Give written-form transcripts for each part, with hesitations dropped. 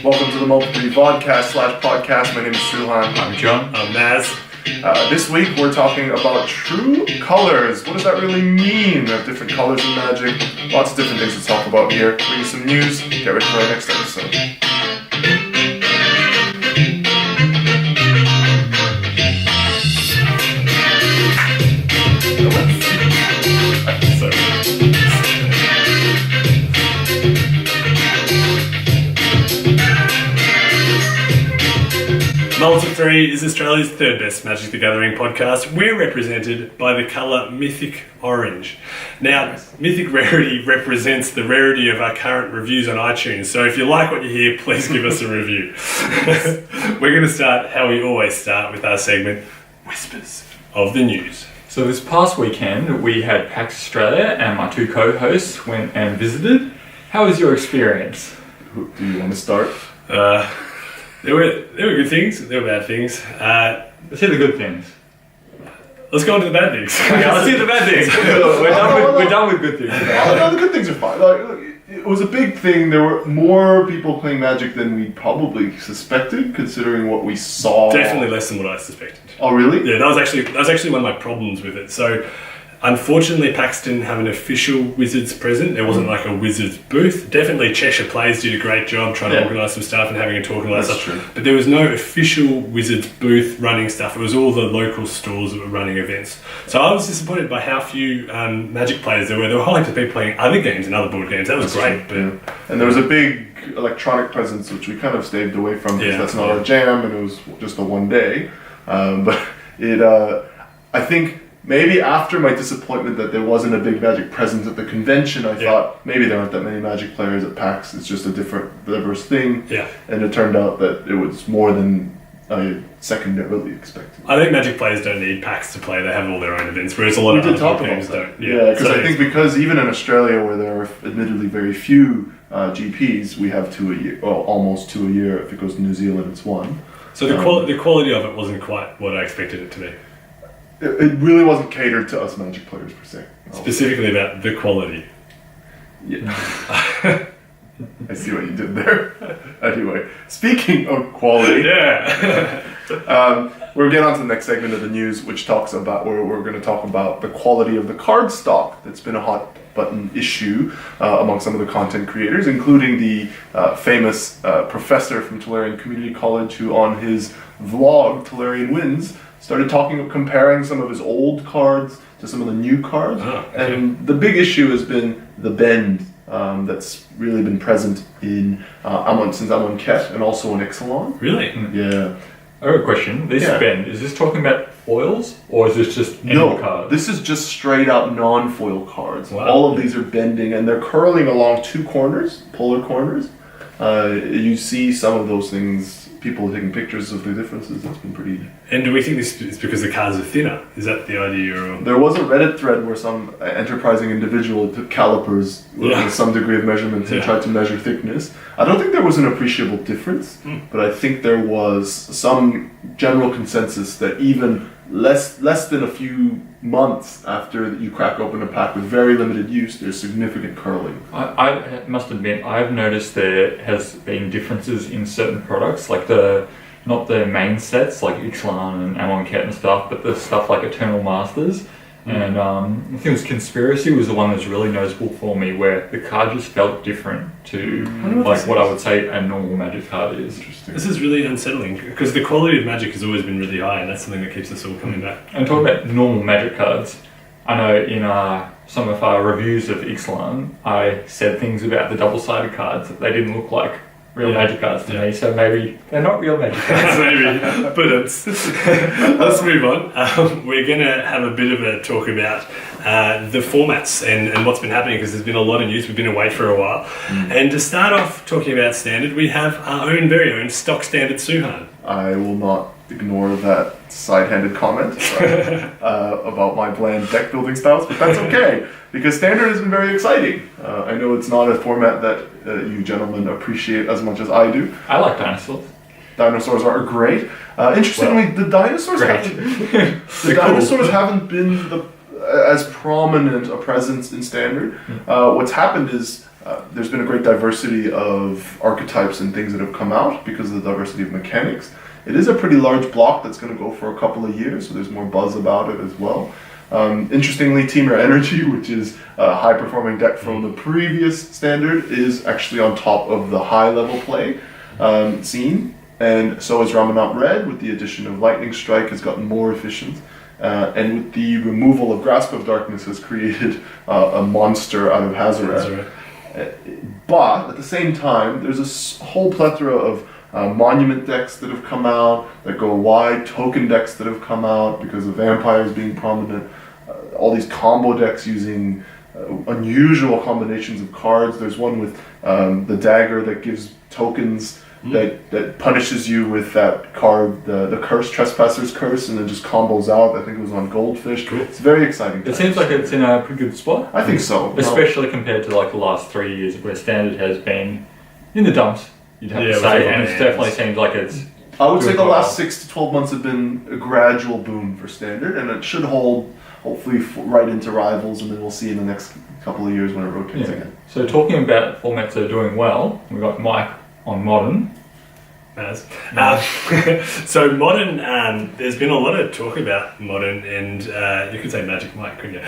Welcome to the Multi-3 Vodcast/podcast. My name is Suhan. I'm John. I'm Naz. This week we're talking about true colors. What does that really mean? There are different colors in Magic. Lots of different things to talk about here. Bring you some news. Get ready for our next episode. Multi-3 is Australia's third best Magic the Gathering podcast. We're represented by the colour Mythic Orange. Now, Mythic Rarity represents the rarity of our current reviews on iTunes, so if you like what you hear, please give us a review. We're going to start how we always start with our segment, Whispers of the News. So this past weekend, we had PAX Australia and my two co-hosts went and visited. How was your experience? Do you want to start? There were good things, there were bad things. Let's hear the good things. Let's go on to the bad things. Okay, let's hear the bad things. We're done with good things. No, the good things are fine. It was a big thing. There were more people playing Magic than we probably suspected, considering what we saw. Definitely less than what I suspected. Oh, really? Yeah, that was actually one of my problems with it. So, unfortunately, PAX didn't have an official Wizards present. There wasn't like a Wizards booth. Definitely Cheshire Plays did a great job trying to organise some stuff and having a talk and all that stuff. True. But there was no official Wizards booth running stuff. It was all the local stores that were running events. So I was disappointed by how few Magic players there were. There were a whole heap of people playing other games and other board games. That was great. But And there was a big electronic presence, which we kind of staved away from because that's not our jam, and it was just a one day. But it, I think, maybe after my disappointment that there wasn't a big Magic presence at the convention, I thought maybe there aren't that many Magic players at PAX. It's just a diverse thing. Yeah. And it turned out that it was more than I secondarily expected. I think Magic players don't need PAX to play. They have all their own events, whereas a lot of other board games don't. Yeah, because even in Australia, where there are admittedly very few GPs, we have two a year, well, almost two a year. If it goes to New Zealand, it's one. So the quality of it wasn't quite what I expected it to be. It really wasn't catered to us Magic players per se. Specifically about the quality. Yeah. I see what you did there. Anyway, speaking of quality, we're getting on to the next segment of the news, which talks about where we're going to talk about the quality of the card stock. That's been a hot button issue among some of the content creators, including the famous professor from Tolarian Community College, who on his vlog Tolarian Wins started comparing some of his old cards to some of the new cards. And the big issue has been the bend that's really been present in since Amonkhet and also in Ixalan. Really? Yeah. I have a question. This bend, is this talking about foils or is this just any cards? This is just straight up non-foil cards. Wow. All of these are bending and they're curling along two corners, polar corners. You see some of those things, people taking pictures of the differences. It's been pretty... And do we think this is because the cards are thinner? Is that the idea? Or... There was a Reddit thread where some enterprising individual took calipers with some degree of measurement and tried to measure thickness. I don't think there was an appreciable difference, but I think there was some general consensus that even less than a few months after you crack open a pack with very limited use, there's significant curling. I must admit, I've noticed there has been differences in certain products, like not the main sets like ixalan and Amonkhet and stuff, but the stuff like Eternal Masters. And I think it was Conspiracy was the one that was really noticeable for me, where the card just felt different to like what I would say a normal Magic card is. Interesting. This is really unsettling because the quality of Magic has always been really high, and that's something that keeps us all coming back. And talking about normal Magic cards, I know in some of our reviews of Ixalan, I said things about the double-sided cards that they didn't look like real Magic cards to me, so maybe they're not real Magic cards. Maybe, but let's move on. We're going to have a bit of a talk about the formats and what's been happening, because there's been a lot of news. We've been away for a while. And to start off talking about Standard, we have our very own stock Standard Suhan. I will not ignore that side-handed comment about my bland deck building styles, but that's okay, because Standard has been very exciting. I know it's not a format that you gentlemen appreciate as much as I do. I like dinosaurs. Dinosaurs are great. Interestingly, the dinosaurs haven't been as prominent a presence in Standard. What's happened is there's been a great diversity of archetypes and things that have come out because of the diversity of mechanics. It is a pretty large block that's going to go for a couple of years, so there's more buzz about it as well. Interestingly, Teamer Energy, which is a high-performing deck from the previous standard, is actually on top of the high-level play scene, and so is Ramanat Red, with the addition of Lightning Strike, has gotten more efficient, and with the removal of Grasp of Darkness has created a monster out of Hazoret. But at the same time, there's a whole plethora of monument decks that have come out that go wide, token decks that have come out because of vampires being prominent, all these combo decks using unusual combinations of cards. There's one with the dagger that gives tokens that punishes you with that card, the curse, Trespasser's Curse, and then just combos out. I think it was on Goldfish. Cool. It's very exciting. It seems like it's in a pretty good spot. I think so. Especially compared to like the last 3 years where Standard has been in the dumps, you'd have to say, and it definitely seems like it's... I would say the last 6 to 12 months have been a gradual boom for Standard, and it should hold hopefully right into Rivals, and then we'll see in the next couple of years when it rotates again. So talking about formats that are doing well, we've got Mike on Modern. So Modern, there's been a lot of talk about Modern, and you could say Magic Mike, couldn't you?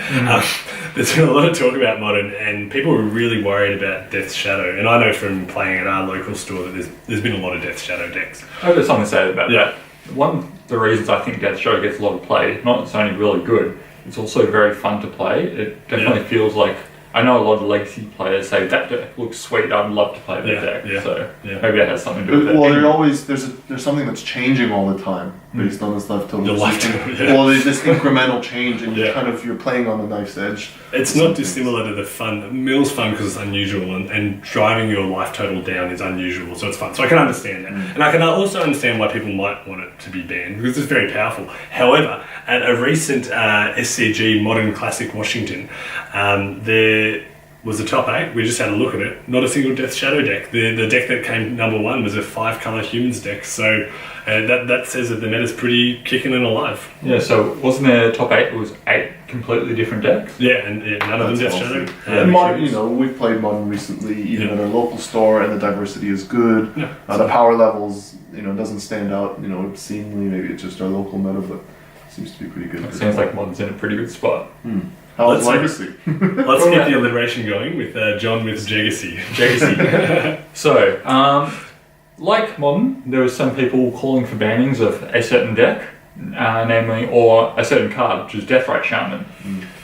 There's been a lot of talk about Modern, and people were really worried about Death's Shadow, and I know from playing at our local store that there's been a lot of Death's Shadow decks. I've got something to say about that. One of the reasons I think Death's Shadow gets a lot of play, not it's only really good, it's also very fun to play. It definitely feels like, I know a lot of legacy players say that deck looks sweet, I'd love to play that deck. So maybe that has something to do with it. Well, there's something that's changing all the time based on this leftover. Well, there's this incremental change, and you're playing on the knife's edge. It's not dissimilar to the fun. Mill's fun because it's unusual, and driving your life total down is unusual, so it's fun. So I can understand that, and I can also understand why people might want it to be banned because it's very powerful. However, at a recent SCG Modern Classic Washington, there was a top 8. We just had a look at it. Not a single Death Shadow deck. The deck that came number 1 was a 5-color humans deck. So that says that the meta's pretty kicking and alive. Yeah. So wasn't there top 8? It was 8 completely different decks. Yeah, and none of them Death Shadow. And Modern, we've played Modern recently, even at our local store, and the diversity is good. The power levels, doesn't stand out, obscenely. Maybe it's just our local meta, but seems to be pretty good. It seems like Modern's in a pretty good spot. How's Legacy? Let's get the alliteration going with John with Jegacy. So, like Modern, there were some people calling for bannings of a certain deck, namely, or a certain card, which is Deathrite Shaman.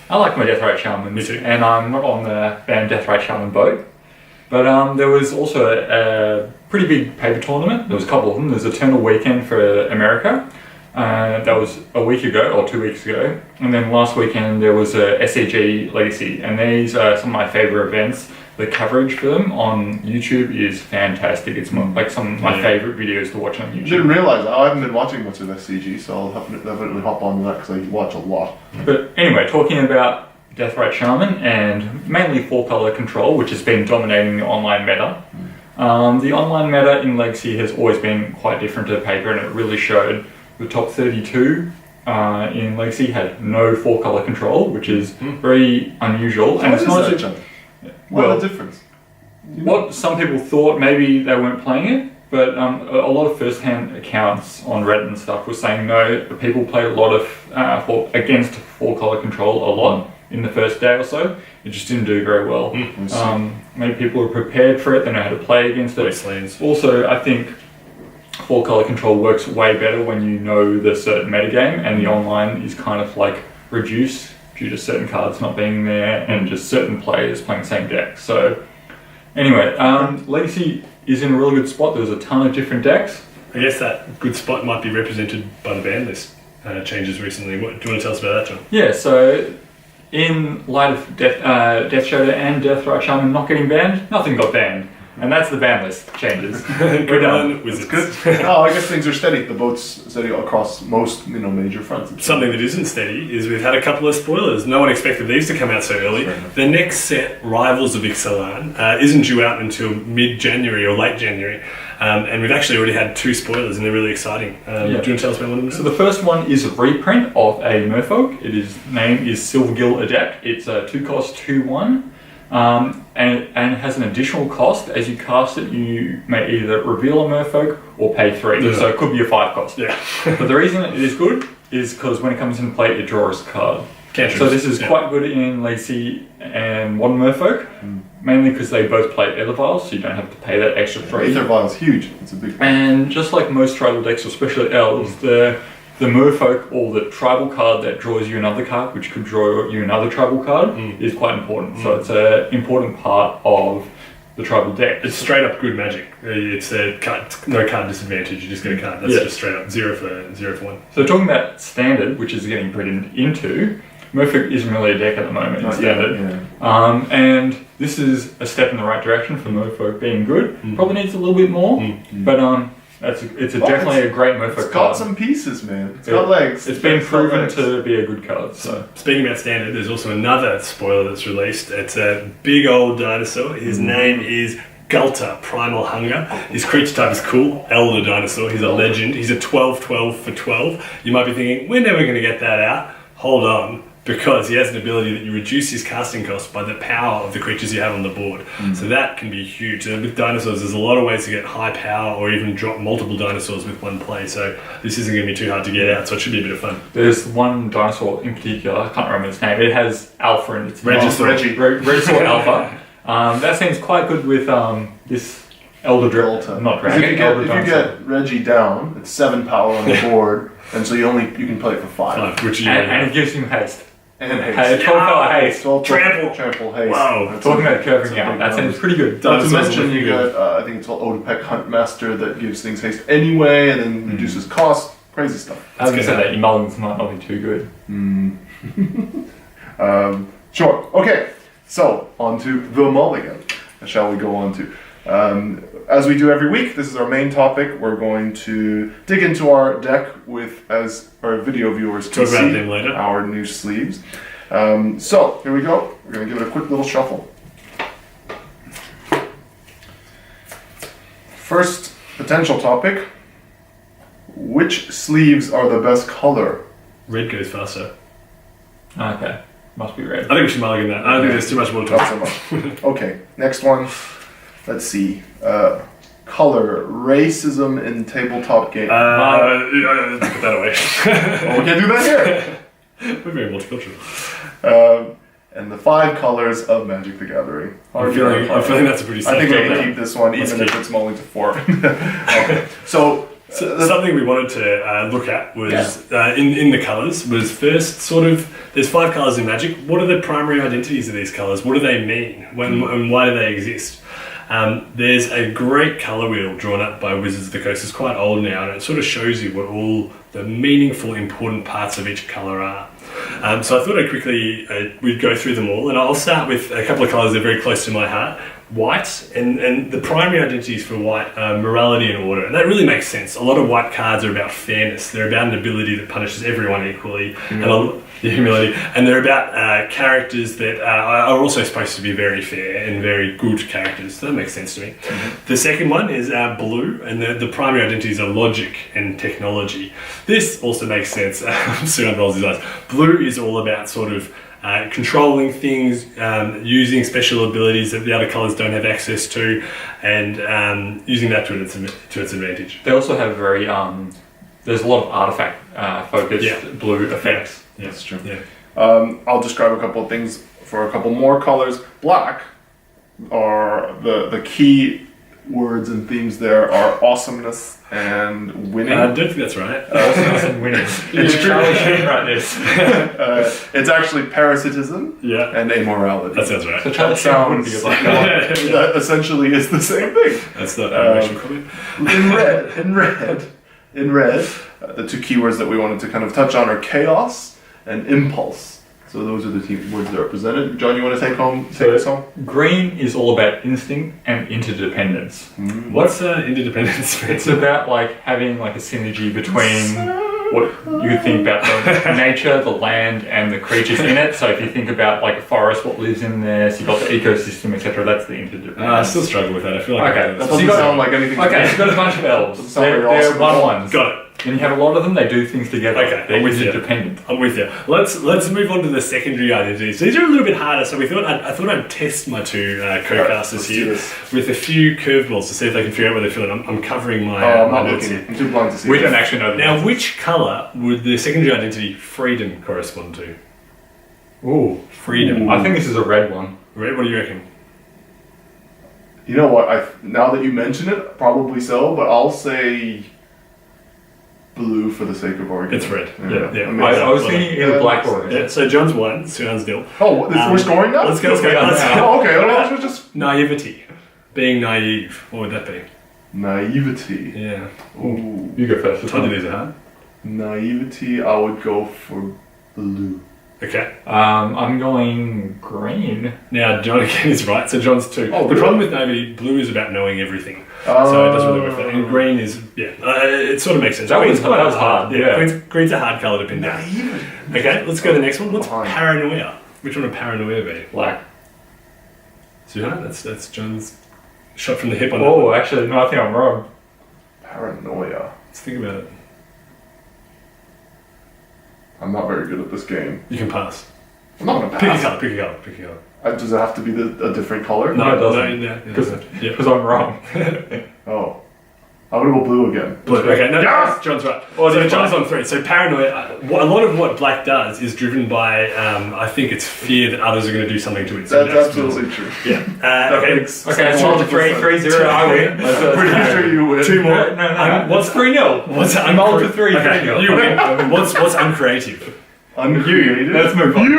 I like my Deathrite Shaman, and I'm not on the banned Deathrite Shaman boat. But there was also a pretty big paper tournament. There was a couple of them. There's Eternal Weekend for America. That was a week ago or 2 weeks ago, and then last weekend there was a SCG Legacy, and these are some of my favourite events. The coverage for them on YouTube is fantastic. It's like some of my favourite videos to watch on YouTube. I didn't realise that. I haven't been watching much of SCG, so I'll definitely hop on that because I watch a lot. But anyway, talking about Deathrite Shaman and mainly 4-color control, which has been dominating the online meta. The online meta in Legacy has always been quite different to paper, and it really showed. The top 32 in Legacy had no 4-color control, which is very unusual. And it's not just What's the difference? What some people thought, maybe they weren't playing it, but a lot of first-hand accounts on Reddit and stuff were saying no. People played a lot of against 4-color control a lot in the first day or so. It just didn't do very well. Maybe people were prepared for it; they know how to play against it. Also, I think 4-color control works way better when you know the certain metagame, and the online is kind of like reduced due to certain cards not being there and just certain players playing the same deck. So anyway, Legacy is in a really good spot. There's a ton of different decks. I guess that good spot might be represented by the ban list changes recently. Do you want to tell us about that, John? Yeah, so in light of Death Shadow and Deathrite Shaman not getting banned, nothing got banned. And that's the ban list changes. We're done. It's good. I guess things are steady. The boat's steady across most major fronts. Something that isn't steady is we've had a couple of spoilers. No one expected these to come out so early. The next set, Rivals of Ixalan, isn't due out until mid-January or late January. And we've actually already had 2 spoilers, and they're really exciting. Do you want to tell us about one of them? So the first one is a reprint of a Merfolk. Its name is Silvergill Adept. It's a 2-cost 2/1. and it has an additional cost. As you cast it, you may either reveal a merfolk or pay 3. Yeah. So it could be a 5 cost. Yeah. But the reason it is good is because when it comes into play, it draws a card. Cantrips. So this is quite good in Legacy and Modern Merfolk, mainly because they both play Aether Vials, so you don't have to pay that extra 3. Aether Vial is huge. It's a big one. And just like most tribal decks, especially elves, the merfolk or the tribal card that draws you another card, which could draw you another tribal card, is quite important. So it's an important part of the tribal deck. It's straight up good magic. It's no card disadvantage. You just get a card. That's just straight up 0 for 1. So talking about standard, which is getting put into, Merfolk isn't really a deck at the moment in standard. And this is a step in the right direction for Merfolk being good. Probably needs a little bit more, but it's definitely a great Merfolk card. It's got some pieces, man. It's got legs. It's been proven to be a good card. So speaking about standard, there's also another spoiler that's released. It's a big old dinosaur. His name is Gulta, Primal Hunger. His creature type is cool, Elder Dinosaur. He's a legend. He's a 12/12 for 12. You might be thinking, we're never going to get that out. Hold on. Because he has an ability that you reduce his casting cost by the power of the creatures you have on the board. So that can be huge. And with dinosaurs, there's a lot of ways to get high power or even drop multiple dinosaurs with one play. So this isn't going to be too hard to get out, so it should be a bit of fun. there's one dinosaur in particular, I can't remember its name, it has Alpha in its name. Regisaur. Alpha. That seems quite good with this Elder Delta. Not If Dragon, you Elder get Dinosaur. Reggie down, it's 7 power on the board, and so you can play it for 5. Which you And it gives him haste. And haste. Hey, 12 power haste. 12 Trample. Trample haste. Wow. That's Talking a- about curving that's a out, big that number. seems pretty good. Not to Dinosaurs mention, are you good. got, I think it's called Odepec Huntmaster that gives things haste anyway, and then reduces cost. Crazy stuff. Having said that, your mulligans might not be too good. Sure. Okay. So, on to the mulligan. Shall we go on to? As we do every week, this is our main topic. We're going to dig into our deck with, as our video viewers can Talk about see, them later. our new sleeves. So, here we go. We're going to give it a quick little shuffle. First potential topic. Which sleeves are the best color? Red goes faster. Okay, must be red. I think we should mulligan that. I don't think there's too much more to Not talk so much. Okay, next one. Let's see. Color racism in tabletop game. put that away. Oh, we can't do that here. We're very multicultural. And the 5 colors of Magic the Gathering. I'm feeling that's a pretty I think we safe can one. keep this one Let's even if keep- it's mulling to 4. Okay. So Something we wanted to look at was in the colours was first sort of there's 5 colours in Magic. What are the primary identities of these colours? What do they mean? And why do they exist? There's a great colour wheel drawn up by Wizards of the Coast. It's quite old now, and it sort of shows you what all the meaningful, important parts of each colour are. So I thought I'd quickly we'd go through them all, and I'll start with a couple of colours that are very close to my heart. White, and the primary identities for white are morality and order, and that really makes sense. A lot of white cards are about fairness. They're about an ability that punishes everyone equally, humility, and they're about characters that are also supposed to be very fair and very good characters. So that makes sense to me. The second one is blue, and the primary identities are logic and technology. This also makes sense. Sugan rolls his eyes. Blue is all about sort of controlling things, using special abilities that the other colours don't have access to, and using that to its advantage. They also have very, there's a lot of artifact focused blue effects. Yeah. that's true. Yeah. I'll describe a couple of things for a couple more colors. Black are the key words and themes there are awesomeness and winning. I don't think that's right. Awesome winning. It's true. Charlie Sheen right this. It's actually parasitism Yeah, and amorality. that sounds right. So Charlie Sheen wouldn't be a black guy. That essentially is the same thing. That's not animation comment. In red, the 2 keywords that we wanted to kind of touch on are chaos and impulse. So those are the words that are presented. John, you want to take us home? Green is all about instinct and interdependence. What's interdependence? It's about like having like a synergy between what you think about the nature, the land, and the creatures in it. So if you think about like a forest, what lives in there, so you've got the ecosystem, etc. That's the interdependence. I still struggle with that. I feel like Okay, That so doesn't you got- sound like anything. Okay, you've got a bunch of elves. sound They're very awesome. one-on-ones. got it. When you have a lot of them, they do things together. Okay, They're I'm with you. dependent. I'm with you. Let's move on to the secondary identities. These are a little bit harder, so I thought I'd test my two co-casters let's do here this. with a few curveballs to see if they can figure out what they're feeling. I'm covering my, I'm my not notes looking. here. I'm too blind to see. We this. don't actually know the Now, answers. which colour would the secondary identity freedom correspond to? Ooh, Freedom. I think this is a red one. Red, what do you reckon? You know what? Now that you mention it, probably so. But I'll say blue for the sake of argument. It's red. Yeah. that Yeah. makes I was sense. thinking either black makes or sense. red. Yeah, so John's 1, Suhan's 0. Oh, we're scoring now. Let's go. Yeah, Oh, okay. Well, let's just Naivety. Being naive. What would that be? naivety. Yeah. Ooh, You go first. Told you these are hard. naivety. I would go for blue. Okay. I'm going green. Now, John again is right, so John's 2. Oh, the really? problem with naivety, blue is about knowing everything. So it doesn't really work for that. And green is, it sort of makes sense. That was Green's quite hard, yeah. Green's a hard colour to pin down. Naivety. Okay, let's go to the next one. What's Behind. paranoia? Which one would paranoia be? Black. Suhan, that's John's shot from the hip on that Oh, one. actually, no, I think I'm wrong. Paranoia. Let's think about it. I'm not very good at this game. You can pass. I'm not gonna Pick a pass. colour, pick a colour, pick a colour. Does it have to be a different color? No, it doesn't. No, Because yeah. I'm wrong. Oh, I'm gonna go blue again. Blue. Okay, no, Yes! John's right. Oh, So it's John's black. on 3. So paranoia, a lot of what black does is driven by, I think it's fear that others are going to do something to it. So That's absolutely true. Yeah. That Okay. makes Okay, it's so roll to 3-0. I win. Pretty sure you win. 2 more. No. What's 3-0? What's I'm rolled to 3. Okay, 3-0. you win. What's uncreative? Uncreative. Let's move on.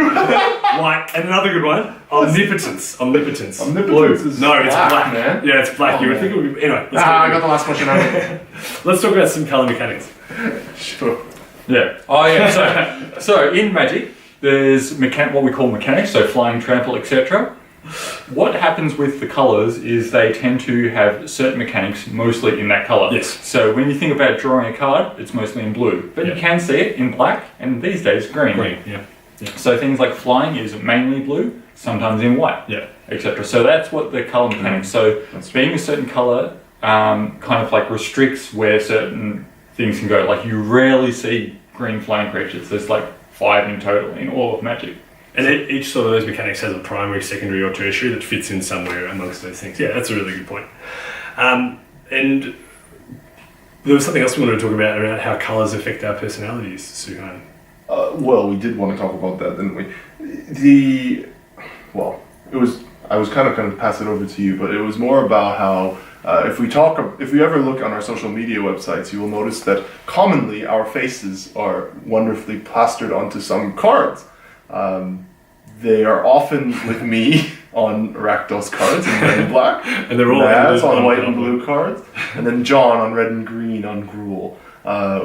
White. And another good one. Omnipotence. Omnipotence is No, it's black. man. Yeah, it's black. Oh, you would man. think it would be. Anyway, let's, I got the last question out. let's talk about some colour mechanics. Sure. Yeah. Oh, yeah. So in Magic, there's what we call mechanics, so flying, trample, etc. What happens with the colours is they tend to have certain mechanics mostly in that colour. Yes. So when you think about drawing a card, it's mostly in blue. But Yeah. you can see it in black, and these days green. Green, yeah. So things like flying is mainly blue, sometimes in white, Yeah. etc. So that's what the colour mechanics. So being a certain colour kind of like restricts where certain things can go. Like you rarely see green flying creatures. There's like 5 in total in all of Magic. And each sort of those mechanics has a primary, secondary, or tertiary that fits in somewhere amongst those things. Yeah, that's a really good point. And there was something else we wanted to talk about how colours affect our personalities, Suhan. Well, we did want to talk about that, didn't we? I was kind of pass it over to you, but it was more about how if we ever look on our social media websites, you will notice that commonly our faces are wonderfully plastered onto some cards. They are often with me on Rakdos cards in red and black, And they're all Naz on on white and blue cards, and then John on red and green on Gruul,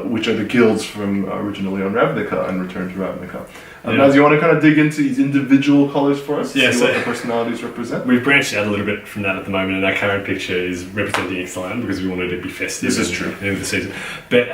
which are the guilds from originally on Ravnica and Return to Ravnica. Yeah. Naz, you want to kind of dig into these individual colors for us? Yeah, See so- what the personalities represent? We've branched out a little bit from that at the moment, and our current picture is representing ixalan because we wanted to be festive. This is and- true. End of the season. But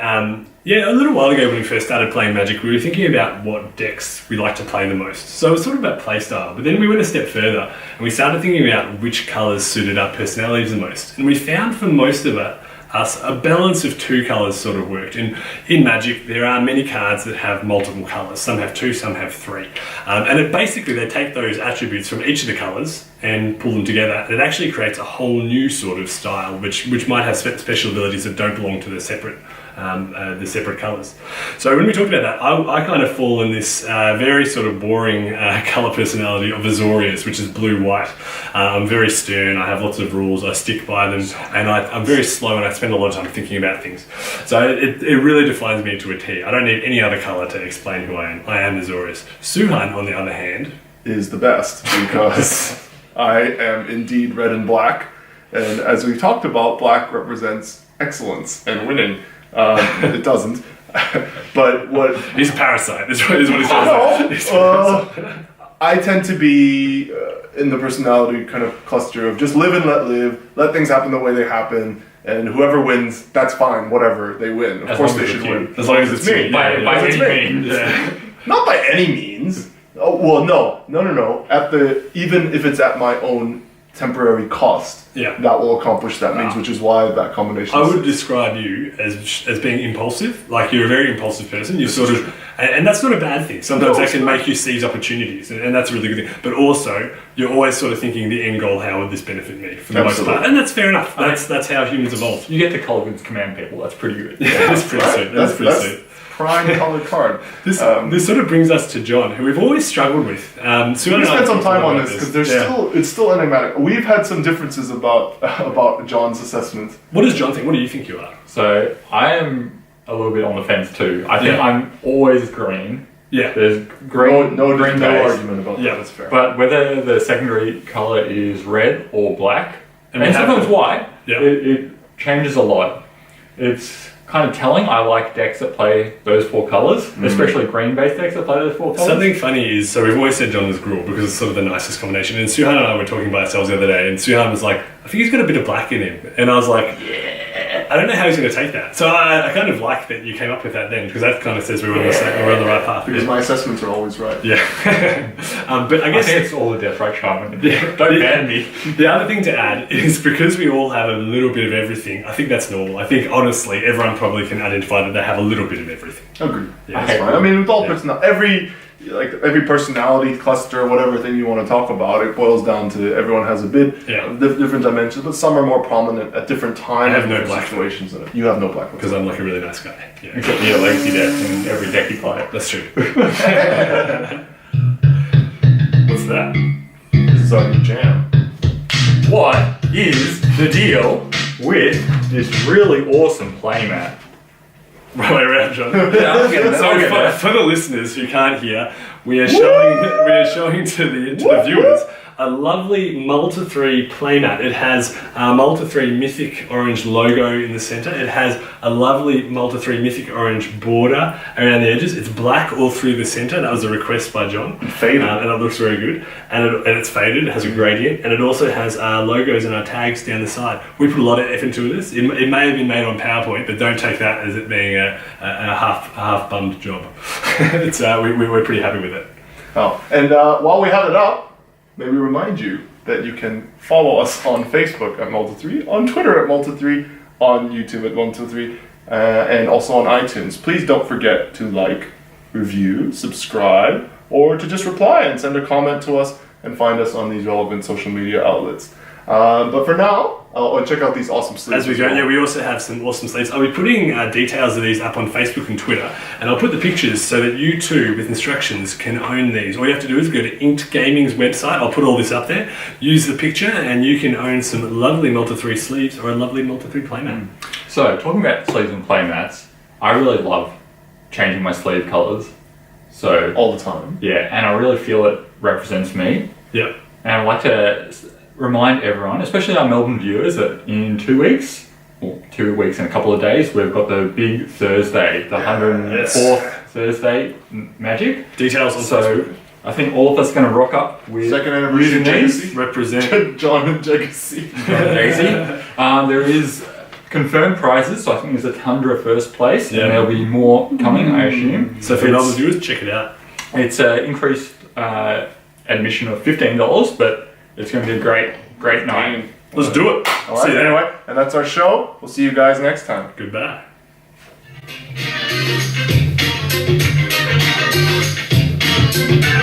yeah, a little while ago when we first started playing Magic, we were thinking about what decks we like to play the most. So it was sort of about play style, but then we went a step further and we started thinking about which colours suited our personalities the most. And we found for most of us a balance of 2 colours sort of worked. And in Magic, there are many cards that have multiple colours. Some have 2, some have 3. And it basically, they take those attributes from each of the colours and pull them together. And it actually creates a whole new sort of style, which might have special abilities that don't belong to the separate colours. So when we talked about that, I kind of fall in this very sort of boring colour personality of Azorius, which is blue-white. I'm very stern, I have lots of rules, I stick by them, and I'm very slow and I spend a lot of time thinking about things. So it really defines me to a T. I don't need any other colour to explain who I am. I am Azorius. Suhan, on the other hand, Is the best because I am indeed red and black, and as we talked about, black represents excellence and winning. It doesn't, but what he's a parasite, is what he's trying to say. I tend to be in the personality kind of cluster of just live and let things happen the way they happen, and whoever wins, that's fine, whatever, they win. Of As course long they as should it's you. win. As long as it's me. me. By It's any me. means. Yeah. Not by any means. Oh, well, no. Even if it's at my own temporary cost Yeah. that will accomplish that means, which is why that combination. I would describe you as being impulsive. Like you're a very impulsive person. You sort of, and that's not a bad thing. Sometimes that can make you seize opportunities, and that's a really good thing. But also, you're always sort of thinking the end goal: how would this benefit me? For the most part, and that's fair enough. That's how humans evolve. You get the color goods command people. That's pretty good. That's pretty sweet. That's pretty sweet. Prime colored card. This sort of brings us to John, who we've always struggled with. We spent some time on this because it's still enigmatic. We've had some differences about John's assessment. What does John think? What do you think you are? So I am a little bit on the fence too. I think I'm always green. Yeah. There's green. No green argument about that. That's fair. But whether the secondary color is red or black, and sometimes white, Yeah. it changes a lot. It's kind of telling. I like decks that play those four colors, especially green-based decks that play those four colors. Something funny is, so we've always said John was Gruel because it's sort of the nicest combination. And Suhan and I were talking by ourselves the other day, and Suhan was like, I think he's got a bit of black in him. And I was like, I don't know how he's going to take that. So I kind of like that you came up with that then, because that kind of says we're on the right path. Because my assessments are always right. Yeah. But I guess think it's all the death right charm. Don't ban me. The other thing to add is because we all have a little bit of everything, I think that's normal. I think honestly, everyone probably can identify that they have a little bit of everything. Agreed. Yeah, That's fine. I mean, with all every personality cluster, whatever thing you want to talk about, it boils down to everyone has a bit of different dimensions, but some are more prominent at different times. I have no black situations in it. You have no black because I'm like a really nice guy. Yeah. Except you have legacy deck in every deck you play. That's true. What's that? This is our new jam. What is the deal with this really awesome playmat? Right way around, John. Yeah, I'll get it. So for the listeners who can't hear, we are showing to the viewers a lovely Malta 3 playmat. It has a Malta 3 Mythic Orange logo in the center. It has a lovely Malta 3 Mythic Orange border around the edges. It's black all through the center. That was a request by John. Faded. And it looks very good. And it's faded. It has a gradient. And it also has logos and our tags down the side. We put a lot of effort into this. It may have been made on PowerPoint, but don't take that as it being a half-bummed job. We're pretty happy with it. Oh, and while we have it up, maybe remind you that you can follow us on Facebook at Malta3, on Twitter at Malta3, on YouTube at Malta3, and also on iTunes. Please don't forget to like, review, subscribe, or to just reply and send a comment to us and find us on these relevant social media outlets. But for now, I'll check out these awesome sleeves. As we go, we also have some awesome sleeves. I'll be putting details of these up on Facebook and Twitter, and I'll put the pictures so that you too, with instructions, can own these. All you have to do is go to Inked Gaming's website. I'll put all this up there. Use the picture, and you can own some lovely Malta 3 sleeves or a lovely Malta 3 playmat. So, talking about sleeves and playmats, I really love changing my sleeve colours. So all the time. Yeah, and I really feel it represents me. Yeah. And I'd like to remind everyone, especially our Melbourne viewers, that in 2 weeks, or 2 weeks and a couple of days, we've got the big Thursday, the 104th Thursday Magic. Details on Facebook. I think all of us are going to rock up with second anniversary Legacy. Represent John and Legacy. There is confirmed prizes, so I think there's a Tundra first place, and there'll be more coming, I assume. So for Melbourne viewers, check it out. It's an increased admission of $15, but it's going to be a great night. Let's do it. All right, anyway, and that's our show. We'll see you guys next time. Goodbye. Thank you.